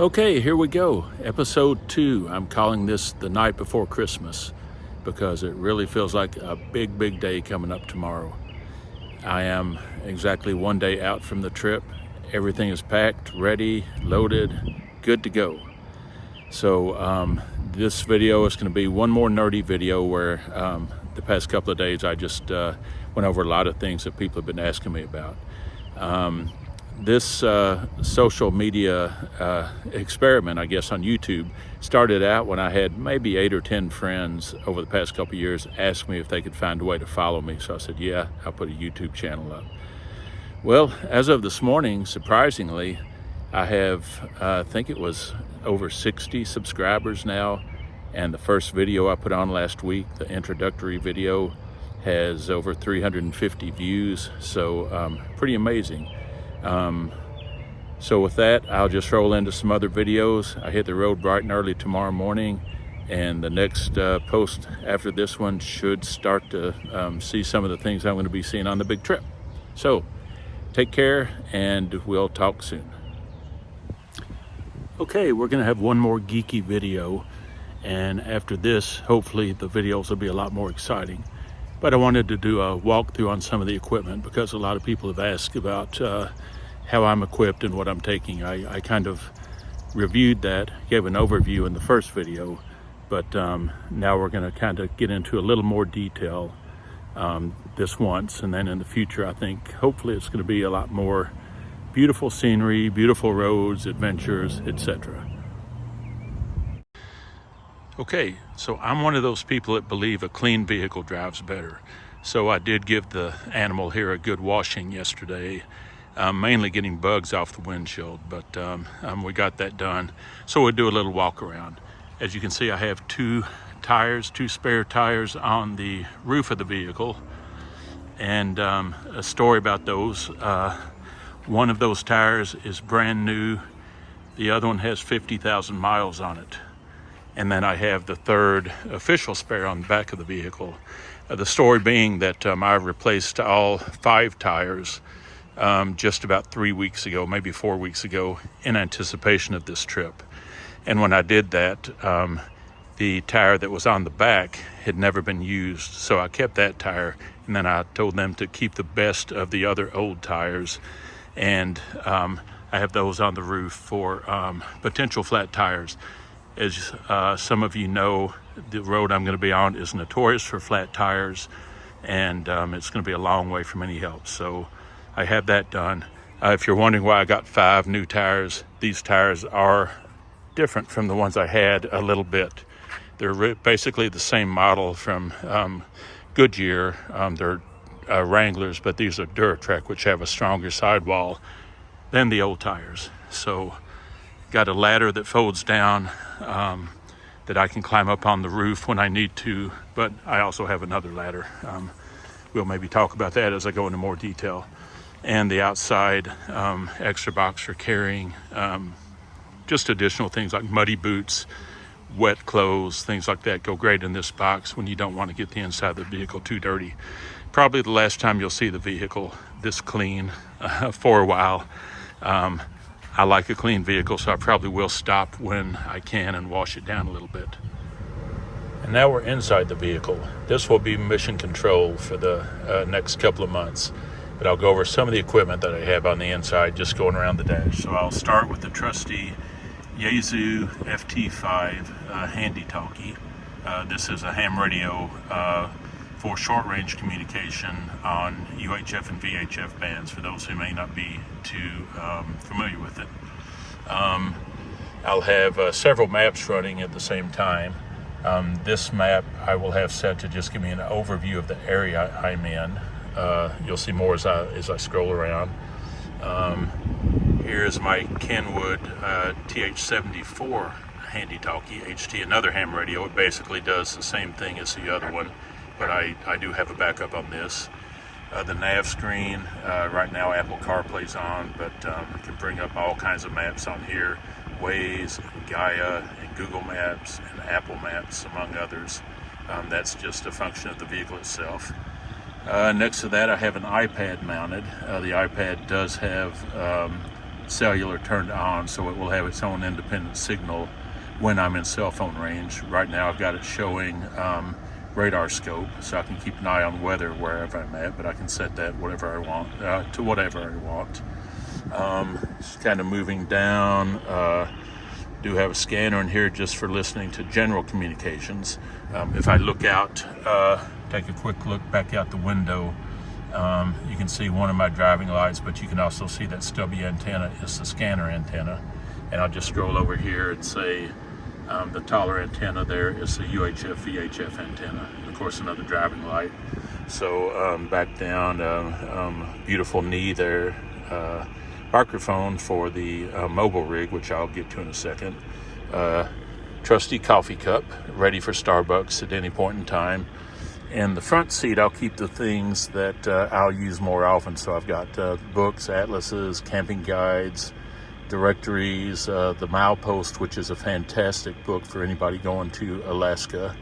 Okay, here we go. Episode 2. I'm calling this The Night Before Christmas because it really feels like a big day coming up tomorrow. I am exactly one day out from the trip. Everything is packed, ready, loaded, good to go. So this video is going to be one more nerdy video where the past couple of days I just went over a lot of things that people have been asking me about. This social media experiment, I guess, on YouTube started out when I had maybe 8 or 10 friends over the past couple of years ask me if they could find a way to follow me. So I said, yeah, I'll put a YouTube channel up. Well, as of this morning, surprisingly, I have, I think it was over 60 subscribers now. And the first video I put on last week, the introductory video, has over 350 views. So pretty amazing. So with that, I'll just roll into some other videos. I hit the road bright and early tomorrow morning, and the next post after this one should start to see some of the things I'm going to be seeing on the big trip. So take care, and we'll talk soon. Okay, we're going to have one more geeky video, and after this, hopefully the videos will be a lot more exciting. But I wanted to do a walkthrough on some of the equipment because a lot of people have asked about how I'm equipped and what I'm taking. I kind of reviewed that, gave an overview in the first video, but now we're going to kind of get into a little more detail this once, and then in the future I think hopefully it's going to be a lot more beautiful scenery, beautiful roads, adventures, etc. Okay, so I'm one of those people that believe a clean vehicle drives better. So I did give the animal here a good washing yesterday, mainly getting bugs off the windshield, but we got that done. So we'll do a little walk around. As you can see, I have two spare tires on the roof of the vehicle, and a story about those. One of those tires is brand new. The other one has 50,000 miles on it. And then I have the third official spare on the back of the vehicle. The story being that I replaced all 5 tires just about 3 weeks ago, maybe 4 weeks ago, in anticipation of this trip. And when I did that, the tire that was on the back had never been used. So I kept that tire, and then I told them to keep the best of the other old tires. And I have those on the roof for potential flat tires. As some of you know, the road I'm going to be on is notorious for flat tires, and it's going to be a long way from any help. So I have that done. If you're wondering why I got 5 new tires, these tires are different from the ones I had a little bit. They're basically the same model from Goodyear. They're Wranglers, but these are Duratrac, which have a stronger sidewall than the old tires. So got a ladder that folds down that I can climb up on the roof when I need to, but I also have another ladder. We'll maybe talk about that as I go into more detail. And the outside extra box for carrying just additional things like muddy boots, wet clothes, things like that go great in this box when you don't want to get the inside of the vehicle too dirty. Probably the last time you'll see the vehicle this clean for a while. I like a clean vehicle, so I probably will stop when I can and wash it down a little bit. And now we're inside the vehicle. This will be mission control for the next couple of months, but I'll go over some of the equipment that I have on the inside just going around the dash. So I'll start with the trusty Yaesu FT5 handy talkie. This is a ham radio for short-range communication on UHF and VHF bands, for those who may not be too familiar with it. I'll have several maps running at the same time. This map I will have set to just give me an overview of the area I'm in. You'll see more as I scroll around. Here's my Kenwood TH74 handy talkie HT, another ham radio. It basically does the same thing as the other one, but I do have a backup on this. The nav screen, right now Apple CarPlay's on, but you can bring up all kinds of maps on here. Waze, Gaia, and Google Maps, and Apple Maps, among others. That's just a function of the vehicle itself. Next to that, I have an iPad mounted. The iPad does have cellular turned on, so it will have its own independent signal when I'm in cell phone range. Right now I've got it showing radar scope, so I can keep an eye on weather wherever I'm at, but I can set that whatever I want, to whatever I want. Just kind of moving down. Do have a scanner in here just for listening to general communications. If I look out, take a quick look back out the window, you can see one of my driving lights, but you can also see that stubby antenna is the scanner antenna. And I'll just scroll over here and say the taller antenna there is the UHF VHF antenna. And of course, another driving light. So back down, beautiful knee there. Microphone for the mobile rig, which I'll get to in a second. Trusty coffee cup, ready for Starbucks at any point in time. In the front seat, I'll keep the things that I'll use more often. So I've got books, atlases, camping guides, directories, the Milepost, which is a fantastic book for anybody going to Alaska.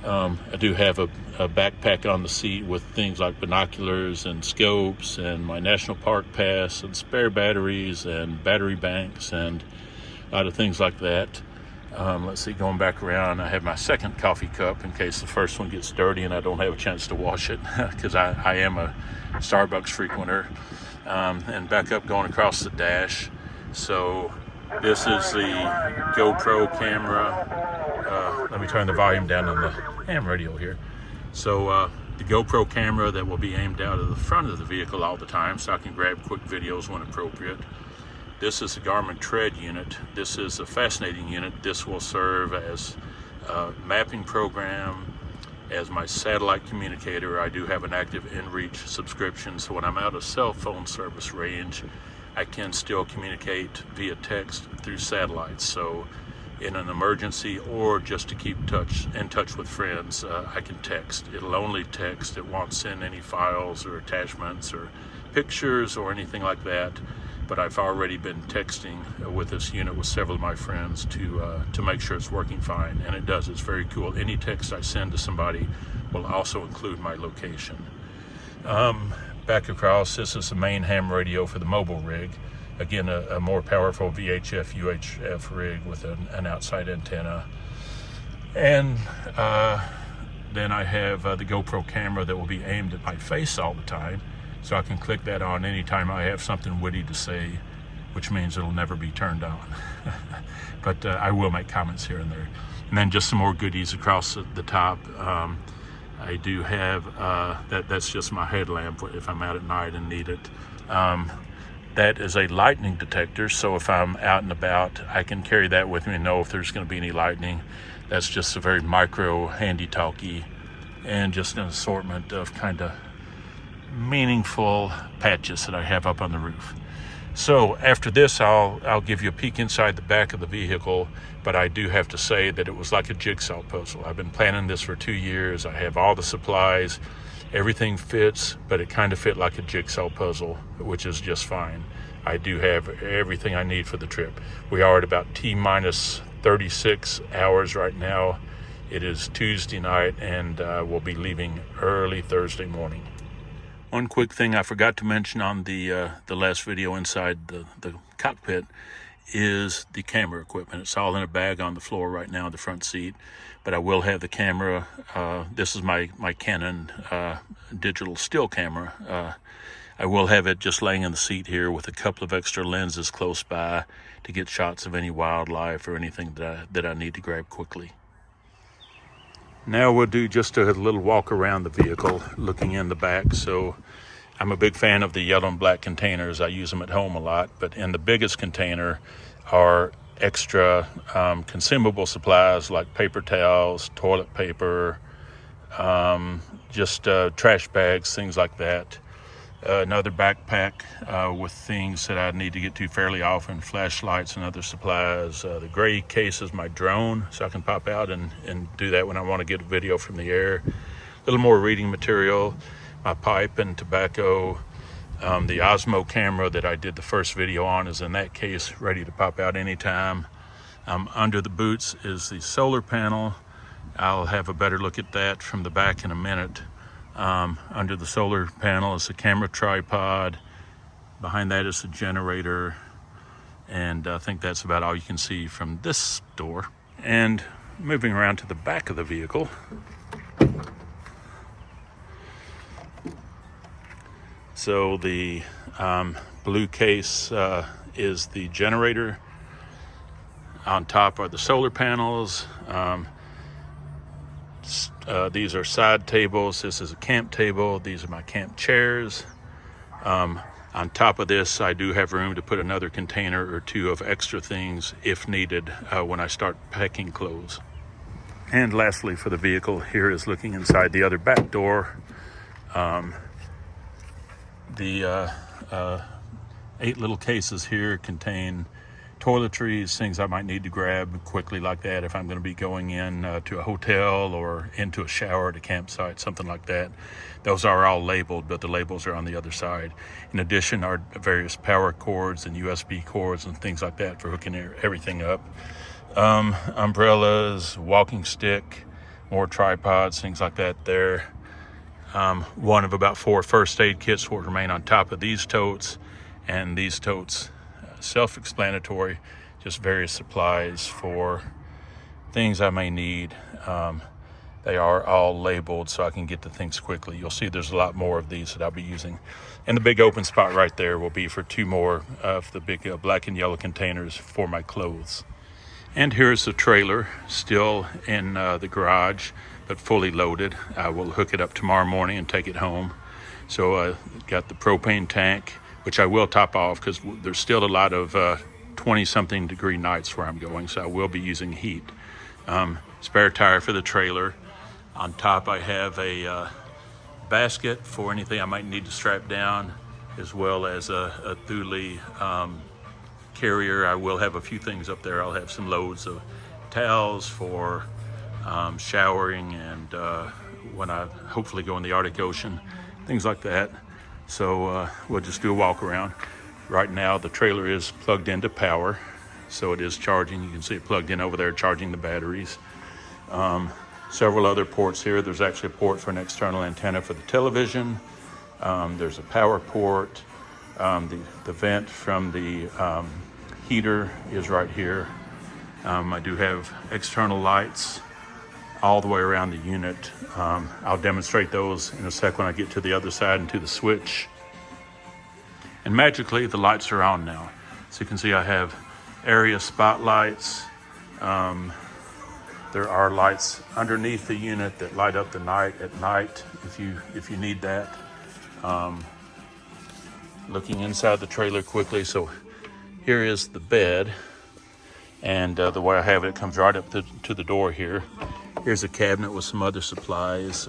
I do have a backpack on the seat with things like binoculars and scopes and my national park pass and spare batteries and battery banks and a lot of things like that. Let's see, going back around, I have my second coffee cup in case the first one gets dirty and I don't have a chance to wash it, because I am a Starbucks frequenter. And back up, going across the dash. So this is the GoPro camera. Let me turn the volume down on the ham radio here. So the GoPro camera that will be aimed out of the front of the vehicle all the time, so I can grab quick videos when appropriate. This is the Garmin Tread unit. This is a fascinating unit. This will serve as a mapping program, as my satellite communicator. I do have an active inReach subscription, so when I'm out of cell phone service range, I can still communicate via text through satellites. So in an emergency or just to keep in touch with friends, I can text. It'll only text. It won't send any files or attachments or pictures or anything like that. But I've already been texting with this unit with several of my friends to make sure it's working fine, and it does. It's very cool. Any text I send to somebody will also include my location. Back across, this is the main ham radio for the mobile rig. Again, a more powerful VHF, UHF rig with an outside antenna. And then I have the GoPro camera that will be aimed at my face all the time. So I can click that on anytime I have something witty to say, which means it'll never be turned on. But I will make comments here and there. And then just some more goodies across the top. I do have, that's just my headlamp if I'm out at night and need it. That is a lightning detector, so if I'm out and about, I can carry that with me and know if there's going to be any lightning. That's just a very micro, handy talkie, and just an assortment of kind of meaningful patches that I have up on the roof. So after this, I'll give you a peek inside the back of the vehicle, but I do have to say that it was like a jigsaw puzzle. I've been planning this for 2 years. I have all the supplies. Everything fits, but it kind of fit like a jigsaw puzzle, which is just fine. I do have everything I need for the trip. We are at about T-minus 36 hours right now. It is Tuesday night, and we'll be leaving early Thursday morning. One quick thing I forgot to mention on the last video inside the cockpit is the camera equipment. It's all in a bag on the floor right now in the front seat, but I will have the camera. This is my Canon digital still camera. I will have it just laying in the seat here with a couple of extra lenses close by to get shots of any wildlife or anything that I need to grab quickly. Now we'll do just a little walk around the vehicle, looking in the back. So I'm a big fan of the yellow and black containers. I use them at home a lot, but in the biggest container are extra consumable supplies like paper towels, toilet paper, just trash bags, things like that. Another backpack with things that I need to get to fairly often, flashlights and other supplies. The gray case is my drone, so I can pop out and do that when I want to get a video from the air. A little more reading material, my pipe and tobacco. The Osmo camera that I did the first video on is in that case, ready to pop out anytime. Under the boots is the solar panel. I'll have a better look at that from the back in a minute. Under the solar panel is the camera tripod. Behind that is the generator. And I think that's about all you can see from this door. And moving around to the back of the vehicle, so the blue case is the generator. On top are the solar panels. These are side tables. This is a camp table. These are my camp chairs. On top of this, I do have room to put another container or two of extra things if needed when I start packing clothes. And lastly, for the vehicle, here is looking inside the other back door. The 8 little cases here contain toiletries, things I might need to grab quickly like that if I'm going to be going in to a hotel or into a shower at a campsite, something like that. Those are all labeled, but the labels are on the other side. In addition, are various power cords and USB cords and things like that for hooking everything up. Umbrellas, walking stick, more tripods, things like that there. One of about 4 first aid kits will remain on top of these totes, and these totes, self-explanatory, just various supplies for things I may need. They are all labeled so I can get to things quickly. You'll see there's a lot more of these that I'll be using. And the big open spot right there will be for 2 more of the big black and yellow containers for my clothes. And here's the trailer, still in the garage, but fully loaded. I will hook it up tomorrow morning and take it home. So got the propane tank, which I will top off because there's still a lot of 20-something degree nights where I'm going, so I will be using heat. Spare tire for the trailer. On top I have a basket for anything I might need to strap down, as well as a Thule carrier. I will have a few things up there. I'll have some loads of towels for showering and when I hopefully go in the Arctic Ocean, things like that. So we'll just do a walk around. Right now the trailer is plugged into power, so it is charging. You can see it plugged in over there, charging the batteries. Several other ports here. There's actually a port for an external antenna for the television. There's a power port. The vent from the heater is right here. I do have external lights all the way around the unit. I'll demonstrate those in a sec when I get to the other side and to the switch. And magically the lights are on now. So you can see I have area spotlights. There are lights underneath the unit that light up the night at night if you need that. Looking inside the trailer quickly, so here is the bed, and the way I have it, it comes right up to the door here. Here's a cabinet with some other supplies,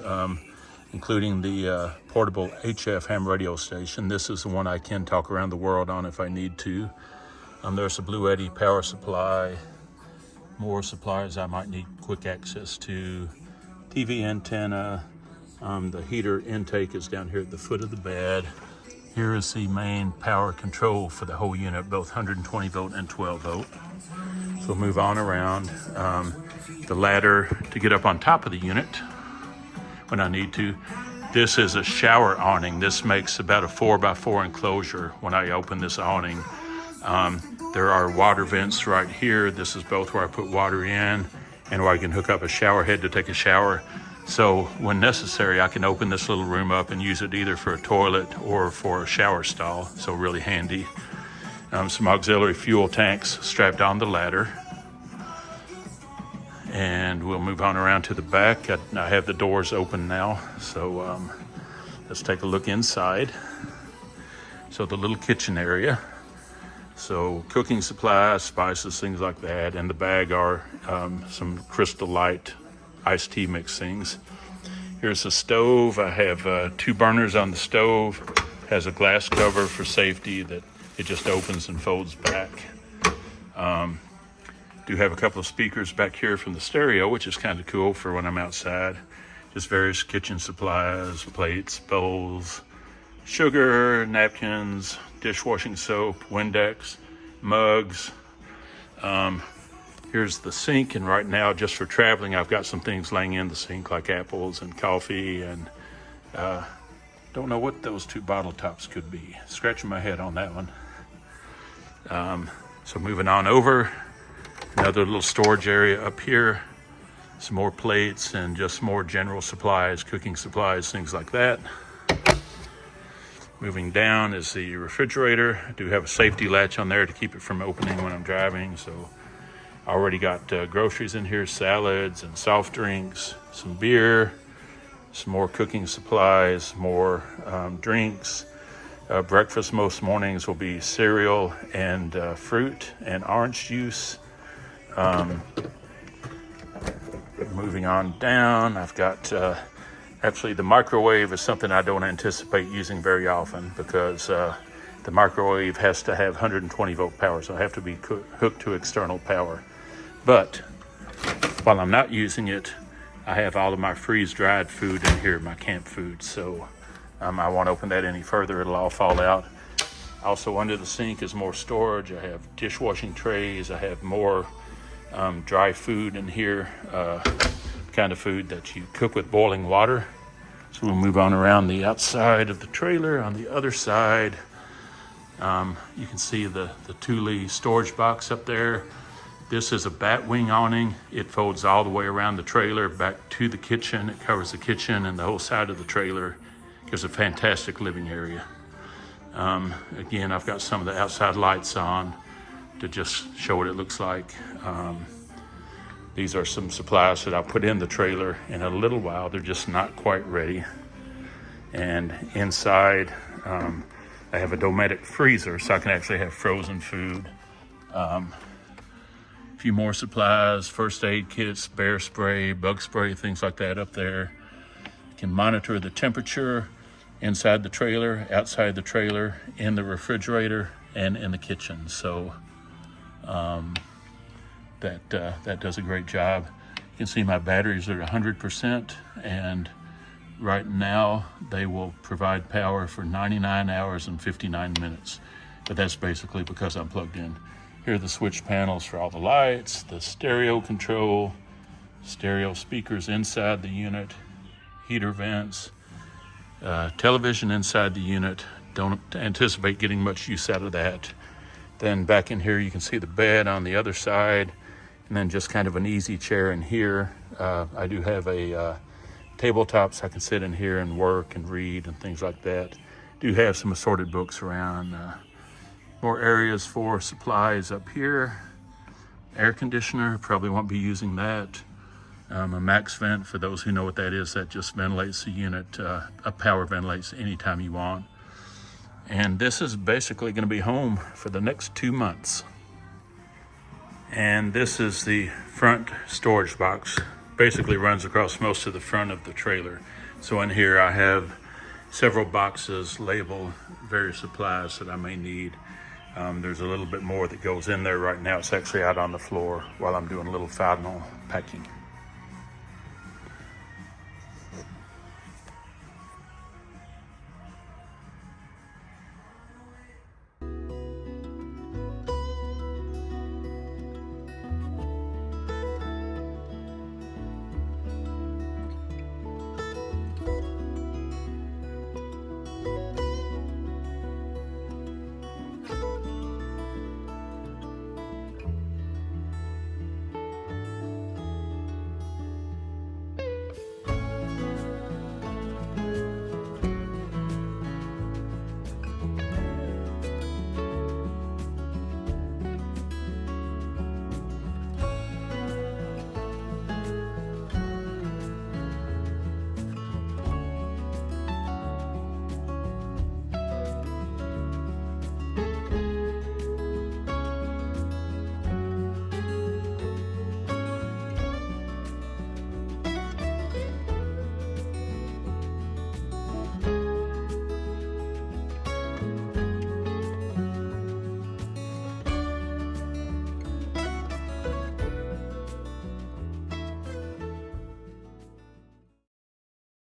including the portable HF ham radio station. This is the one I can talk around the world on if I need to. There's a Blue Eddy power supply, more supplies I might need quick access to, TV antenna. The heater intake is down here at the foot of the bed. Here is the main power control for the whole unit, both 120 volt and 12 volt. So we'll move on around. The ladder to get up on top of the unit when I need to. This is a shower awning. This makes about a 4x4 enclosure when I open this awning. There are water vents right here. This is both where I put water in and where I can hook up a shower head to take a shower. So when necessary, I can open this little room up and use it either for a toilet or for a shower stall. So really handy. Some auxiliary fuel tanks strapped on the ladder. And we'll move on around to the back. I have the doors open now. So let's take a look inside. So the little kitchen area. So cooking supplies, spices, things like that. And the bag are some Crystal Light iced tea mix things. Here's a stove. I have 2 burners on the stove. Has a glass cover for safety that it just opens and folds back. Do have a couple of speakers back here from the stereo, which is kind of cool for when I'm outside. Just various kitchen supplies, plates, bowls, sugar, napkins, dishwashing soap, Windex, mugs. Here's the sink, and right now, just for traveling, I've got some things laying in the sink like apples and coffee, and don't know what those 2 bottle tops could be. Scratching my head on that one. So moving on over, another little storage area up here, some more plates and just more general supplies, cooking supplies, things like that. Moving down is the refrigerator. I do have a safety latch on there to keep it from opening when I'm driving. So I already got groceries in here, salads and soft drinks, some beer, some more cooking supplies, more drinks. Breakfast most mornings will be cereal and fruit and orange juice. Moving on down, I've got actually the microwave is something I don't anticipate using very often because the microwave has to have 120 volt power, so I have to be hooked to external power. But while I'm not using it, I have all of my freeze-dried food in here, my camp food, so I won't open that any further. It'll all fall out. Also under the sink is more storage. I have dishwashing trays. I have more dry food in here, kind of food that you cook with boiling water. So we'll move on around the outside of the trailer. On the other side, you can see the Thule storage box up there. This is a bat wing awning. It folds all the way around the trailer back to the kitchen. It covers the kitchen and the whole side of the trailer. Gives a fantastic living area. Again, I've got some of the outside lights on to just show what it looks like. These are some supplies that I'll put in the trailer in a little while. They're just not quite ready. And inside, I have a Dometic freezer, so I can actually have frozen food. A few more supplies, first aid kits, bear spray, bug spray, things like that up there. You can monitor the temperature inside the trailer, outside the trailer, in the refrigerator, and in the kitchen. So that does a great job. You can see my batteries are 100%, and right now they will provide power for 99 hours and 59 minutes. But that's basically because I'm plugged in. Here are the switch panels for all the lights, the stereo control, stereo speakers inside the unit, heater vents, television inside the unit. Don't anticipate getting much use out of that. Then back in here you can see the bed on the other side, and then just kind of an easy chair in here. I do have a tabletop, so I can sit in here and work and read and things like that. Do have some assorted books around. More areas for supplies up here. Air conditioner, probably won't be using that. A max vent, for those who know what that is, that just ventilates the unit. A power ventilates anytime you want. And this is basically going to be home for the next 2 months. And this is the front storage box. Basically runs across most of the front of the trailer. So in here I have several boxes labeled various supplies that I may need. There's a little bit more that goes in there right now. It's actually out on the floor while I'm doing a little final packing.